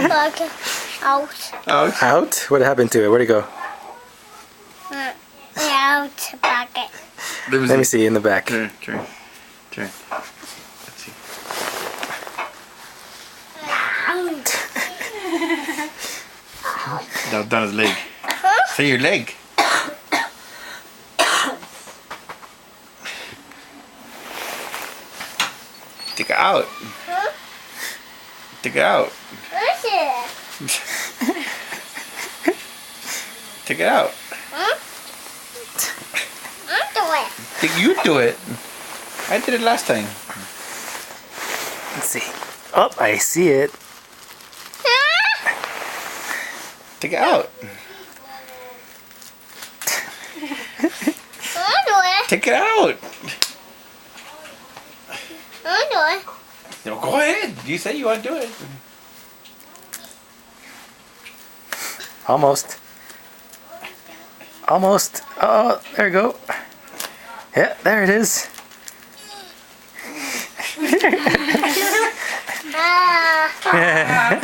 Bucket. Out. Out. Out? What happened to it? Where'd it go? Out. Bucket. Let me see in the back. Turn. Let's see. Now down his leg. Say your leg. Take it out. Take it out. Where's it? Take it out. I'll do it. You do it. I did it last time. Let's see. Oh, I see it. Take it out. I'll do it. Take it out. I'll do it. No, go ahead. You say you want to do it. Almost. Almost. Oh, there we go. Yeah, there it is. Ah.